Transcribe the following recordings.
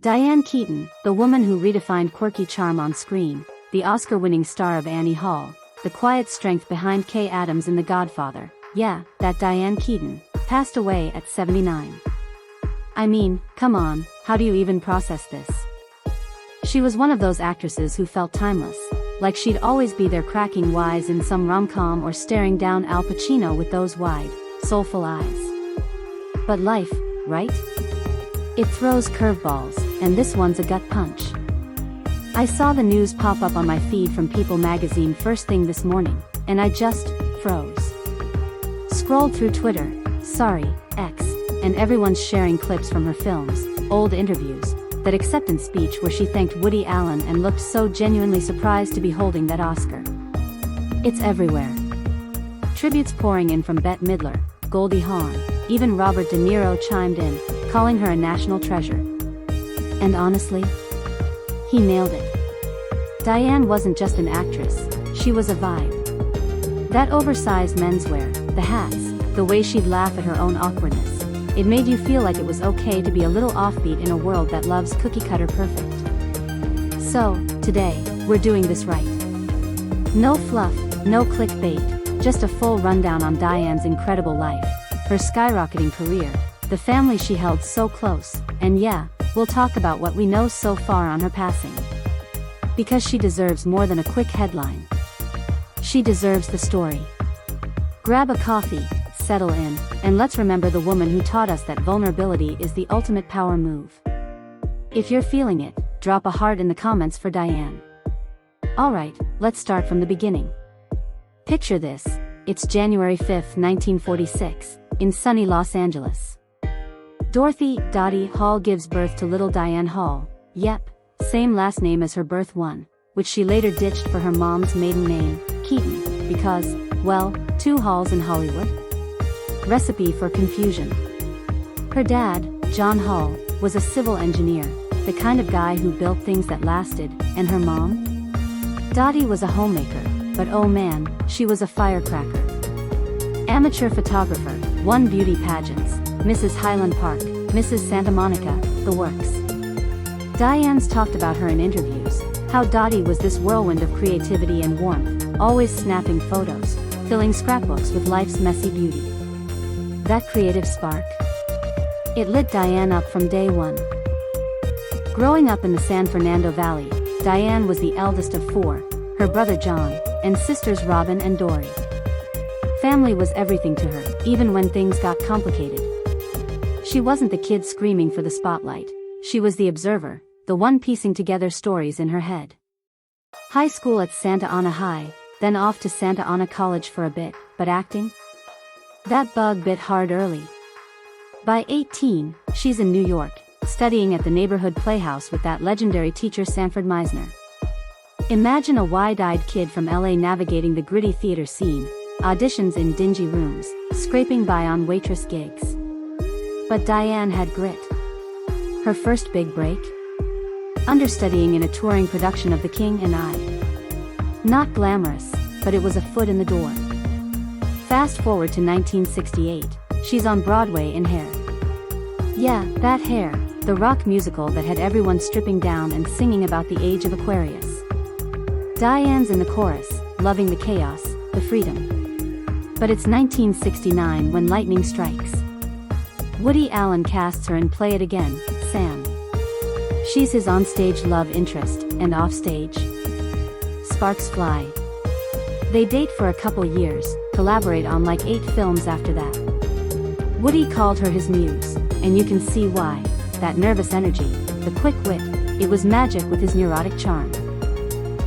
Diane Keaton, the woman who redefined quirky charm on screen, the Oscar-winning star of Annie Hall, the quiet strength behind Kay Adams in The Godfather, yeah, that Diane Keaton, passed away at 79. I mean, come on, how do you even process this? She was one of those actresses who felt timeless, like she'd always be there cracking wise in some rom-com or staring down Al Pacino with those wide, soulful eyes. But life, right? It throws curveballs, and this one's a gut punch. I saw the news pop up on my feed from People magazine first thing this morning, and I just froze. Scrolled through Twitter, sorry, X, and everyone's sharing clips from her films, old interviews, that acceptance speech where she thanked Woody Allen and looked so genuinely surprised to be holding that Oscar. It's everywhere. Tributes pouring in from Bette Midler, Goldie Hawn, even Robert De Niro chimed in, calling her a national treasure. And honestly, he nailed it. Diane wasn't just an actress, she was a vibe. That oversized menswear, the hats, the way she'd laugh at her own awkwardness, it made you feel like it was okay to be a little offbeat in a world that loves cookie-cutter perfect. So, today, we're doing this right. No fluff, no clickbait, just a full rundown on Diane's incredible life, her skyrocketing career, the family she held so close, and yeah, we'll talk about what we know so far on her passing. Because she deserves more than a quick headline. She deserves the story. Grab a coffee, settle in, and let's remember the woman who taught us that vulnerability is the ultimate power move. If you're feeling it, drop a heart in the comments for Diane. Alright, let's start from the beginning. Picture this, it's January 5th, 1946, in sunny Los Angeles. Dorothy Dottie Hall gives birth to little Diane Hall, yep, same last name as her birth one, which she later ditched for her mom's maiden name, Keaton, because, well, two Halls in Hollywood? Recipe for confusion. Her dad, John Hall, was a civil engineer, the kind of guy who built things that lasted, and her mom? Dottie was a homemaker, but oh man, she was a firecracker. Amateur photographer, won beauty pageants, Mrs. Highland Park, Mrs. Santa Monica, the works. Diane's talked about her in interviews, how Dottie was this whirlwind of creativity and warmth, always snapping photos, filling scrapbooks with life's messy beauty. That creative spark? It lit Diane up from day one. Growing up in the San Fernando Valley, Diane was the eldest of four, her brother John, and sisters Robin and Dory. Family was everything to her, even when things got complicated. She wasn't the kid screaming for the spotlight, she was the observer, the one piecing together stories in her head. High school at Santa Ana High, then off to Santa Ana College for a bit, but acting? That bug bit hard early. By 18, she's in New York, studying at the neighborhood playhouse with that legendary teacher Sanford Meisner. Imagine a wide-eyed kid from LA navigating the gritty theater scene, auditions in dingy rooms, scraping by on waitress gigs. But Diane had grit. Her first big break? Understudying in a touring production of The King and I. Not glamorous, but it was a foot in the door. Fast forward to 1968, she's on Broadway in Hair. Yeah, that Hair, the rock musical that had everyone stripping down and singing about the age of Aquarius. Diane's in the chorus, loving the chaos, the freedom. But it's 1969 when lightning strikes. Woody Allen casts her in Play It Again, Sam. She's his onstage love interest, and offstage? Sparks fly. They date for a couple years, collaborate on like 8 films after that. Woody called her his muse, and you can see why. That nervous energy, the quick wit, it was magic with his neurotic charm.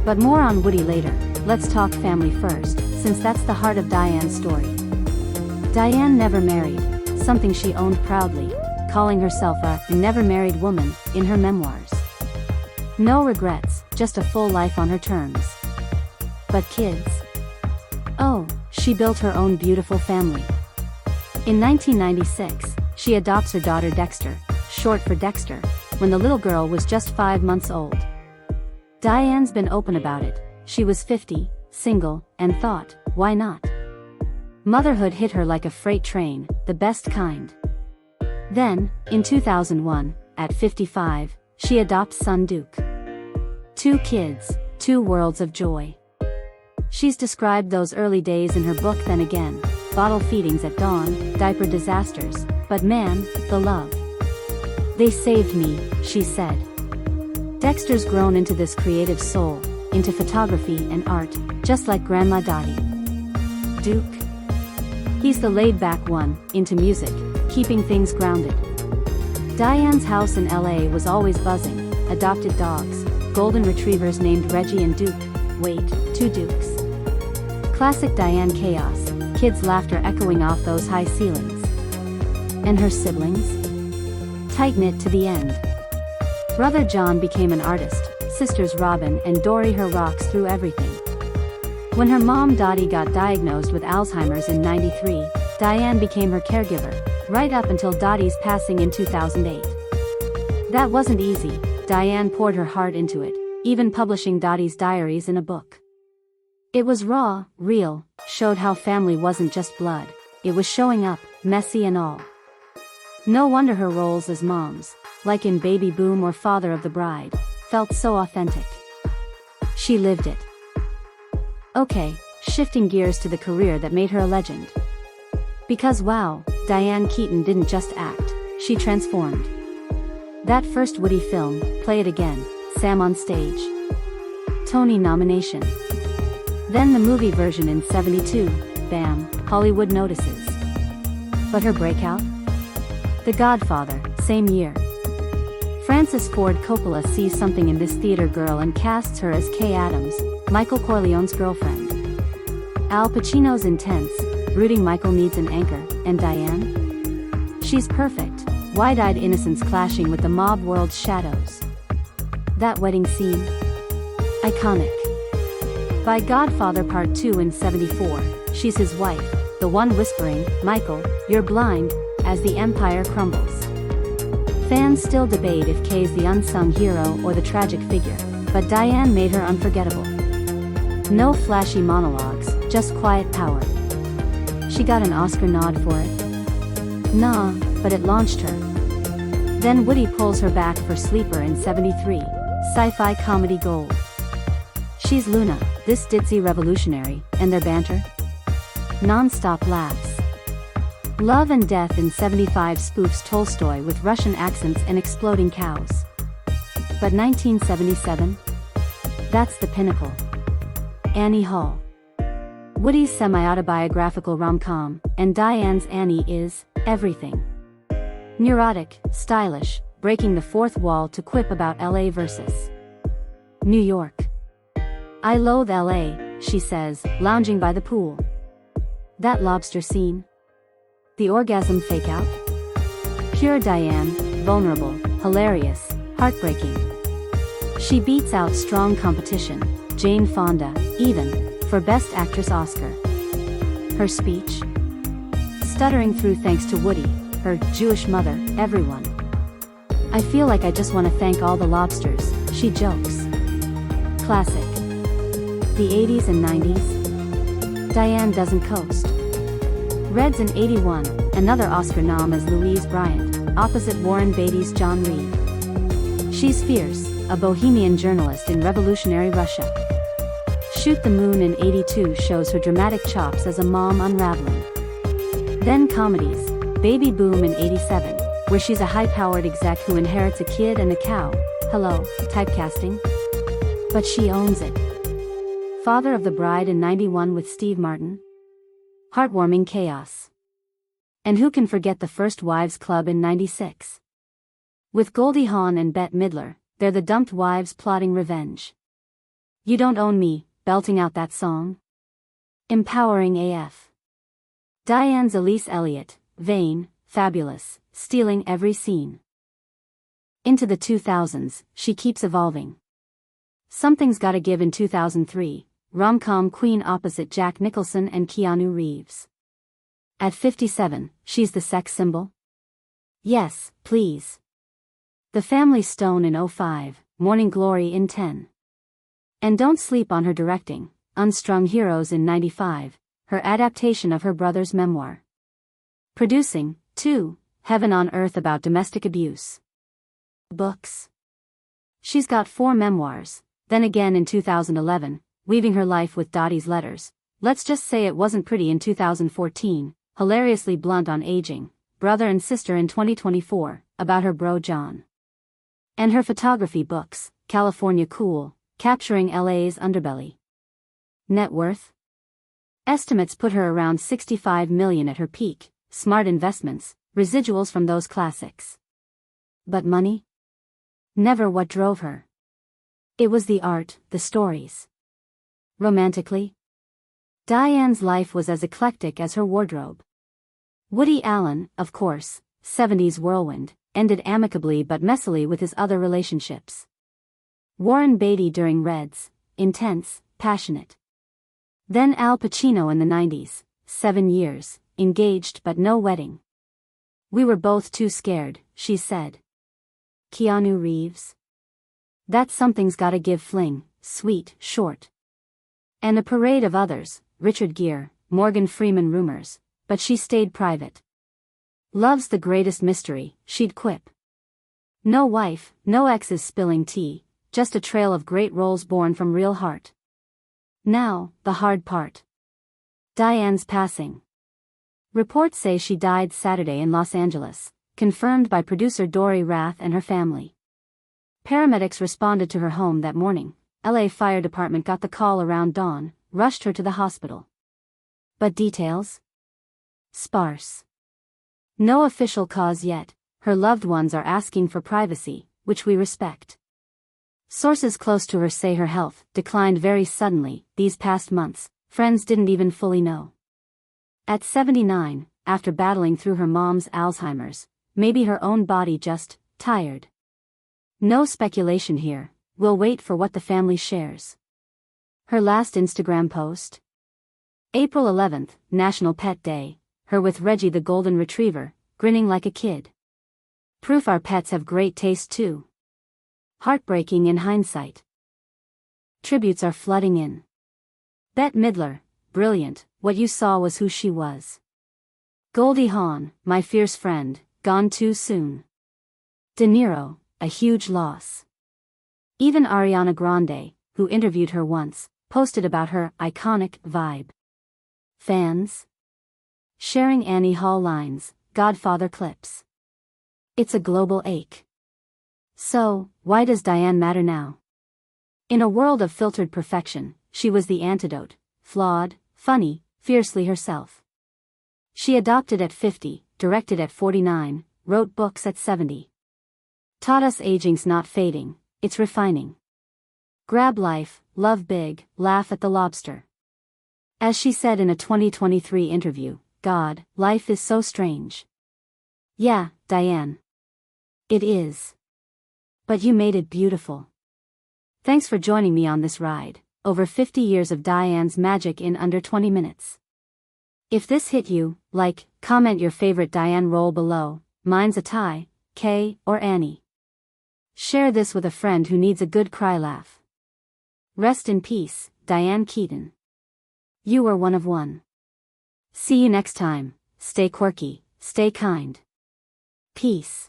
But more on Woody later, let's talk family first, since that's the heart of Diane's story. Diane never married, something she owned proudly, calling herself a never married woman in her memoirs. No regrets, just a full life on her terms. But kids? Oh, she built her own beautiful family. In 1996, she adopts her daughter Dexter, short for Dexter, when the little girl was just 5 months old. Diane's been open about it, she was 50, single, and thought, why not? Motherhood hit her like a freight train, the best kind. Then, in 2001, at 55, She adopts son Duke. 2 kids, 2 worlds of joy. She's described those early days in her book Then Again, bottle feedings at dawn, diaper disasters, but man, the love. They saved me, she said. Dexter's grown into this creative soul, into photography and art, just like Grandma Dottie. Duke? He's the laid-back one, into music, keeping things grounded. Diane's house in LA was always buzzing, adopted dogs, golden retrievers named Reggie and Duke, wait, 2 Dukes. Classic Diane chaos, kids' laughter echoing off those high ceilings. And her siblings? Tight-knit to the end. Brother John became an artist, sisters Robin and Dory her rocks through everything. When her mom Dottie got diagnosed with Alzheimer's in '93, Diane became her caregiver, right up until Dottie's passing in 2008. That wasn't easy. Diane poured her heart into it, even publishing Dottie's diaries in a book. It was raw, real, showed how family wasn't just blood, it was showing up, messy and all. No wonder her roles as moms, like in Baby Boom or Father of the Bride, felt so authentic. She lived it. Okay, shifting gears to the career that made her a legend. Because wow, Diane Keaton didn't just act, she transformed. That first Woody film, Play It Again, Sam on stage. Tony nomination. Then the movie version in '72, bam, Hollywood notices. But her breakout? The Godfather, same year. Francis Ford Coppola sees something in this theater girl and casts her as Kay Adams, Michael Corleone's girlfriend. Al Pacino's intense, brooding Michael needs an anchor, and Diane? She's perfect, wide-eyed innocence clashing with the mob world's shadows. That wedding scene? Iconic. By Godfather Part 2 in '74, she's his wife, the one whispering, "Michael, you're blind," as the empire crumbles. Fans still debate if Kay's the unsung hero or the tragic figure, but Diane made her unforgettable. No flashy monologues, just quiet power. She got an Oscar nod for it? Nah, but it launched her. Then Woody pulls her back for Sleeper in '73, sci-fi comedy gold. She's Luna, this ditzy revolutionary, and their banter? Non-stop laughs. Love and Death in '75 spoofs Tolstoy with Russian accents and exploding cows. But 1977? That's the pinnacle. Annie Hall. Woody's semi-autobiographical rom-com, and Diane's Annie is everything. Neurotic, stylish, breaking the fourth wall to quip about LA versus New York. "I loathe LA," she says, lounging by the pool. That lobster scene? The orgasm fake-out? Pure Diane, vulnerable, hilarious, heartbreaking. She beats out strong competition, Jane Fonda, even, for Best Actress Oscar. Her speech? Stuttering through thanks to Woody, her Jewish mother, everyone. "I feel like I just want to thank all the lobsters," she jokes. Classic. The '80s and '90s? Diane doesn't coast. Reds in '81, another Oscar nom as Louise Bryant, opposite Warren Beatty's John Reed. She's fierce, a bohemian journalist in revolutionary Russia. Shoot the Moon in '82 shows her dramatic chops as a mom unraveling. Then comedies, Baby Boom in '87, where she's a high-powered exec who inherits a kid and a cow. Hello, typecasting? But she owns it. Father of the Bride in '91 with Steve Martin. Heartwarming chaos. And who can forget the First Wives Club in '96? With Goldie Hawn and Bette Midler, they're the dumped wives plotting revenge. You Don't Own Me, belting out that song. Empowering AF. Diane's Elise Elliott, vain, fabulous, stealing every scene. Into the 2000s, she keeps evolving. Something's Gotta Give in 2003, rom-com queen opposite Jack Nicholson and Keanu Reeves. At 57, she's the sex symbol? Yes, please. The Family Stone in '05, Morning Glory in '10. And don't sleep on her directing, Unstrung Heroes in '95, her adaptation of her brother's memoir. Producing, too, Heaven on Earth about domestic abuse. Books. She's got 4 memoirs, then again in 2011, weaving her life with Dottie's letters. Let's just say it wasn't pretty in 2014, hilariously blunt on aging, brother and sister in 2024, about her bro John. And her photography books, California Cool, capturing LA's underbelly. Net worth? Estimates put her around $65 million at her peak, smart investments, residuals from those classics. But money? Never what drove her. It was the art, the stories. Romantically? Diane's life was as eclectic as her wardrobe. Woody Allen, of course, 70s whirlwind, ended amicably but messily with his other relationships. Warren Beatty during Reds, intense, passionate. Then Al Pacino in the 90s, 7 years, engaged but no wedding. We were both too scared, she said. Keanu Reeves? That something's gotta give fling, sweet, short. And a parade of others, Richard Gere, Morgan Freeman rumors, but she stayed private. Love's the greatest mystery, she'd quip. No wife, no exes spilling tea, just a trail of great roles born from real heart. Now, the hard part. Diane's passing. Reports say she died Saturday in Los Angeles, confirmed by producer Dory Rath and her family. Paramedics responded to her home that morning. LA Fire Department got the call around dawn, rushed her to the hospital. But details? Sparse. No official cause yet. Her loved ones are asking for privacy, which we respect. Sources close to her say her health declined very suddenly these past months. Friends didn't even fully know. At 79, after battling through her mom's Alzheimer's, maybe her own body just tired. No speculation here, we'll wait for what the family shares. Her last Instagram post? April 11th, National Pet Day, her with Reggie the Golden Retriever, grinning like a kid. Proof our pets have great taste too. Heartbreaking in hindsight. Tributes are flooding in. Bette Midler, brilliant, what you saw was who she was. Goldie Hawn, my fierce friend, gone too soon. De Niro, a huge loss. Even Ariana Grande, who interviewed her once, posted about her iconic vibe. Fans? Sharing Annie Hall lines, Godfather clips. It's a global ache. So, why does Diane matter now? In a world of filtered perfection, she was the antidote, flawed, funny, fiercely herself. She adopted at 50, directed at 49, wrote books at 70. Taught us aging's not fading, it's refining. Grab life, love big, laugh at the lobster. As she said in a 2023 interview, God, life is so strange. Yeah, Diane. It is. But you made it beautiful. Thanks for joining me on this ride, over 50 years of Diane's magic in under 20 minutes. If this hit you, like, comment your favorite Diane role below. Mine's a tie, Kay or Annie. Share this with a friend who needs a good cry laugh. Rest in peace, Diane Keaton. You were one of one. See you next time. Stay quirky, stay kind. Peace.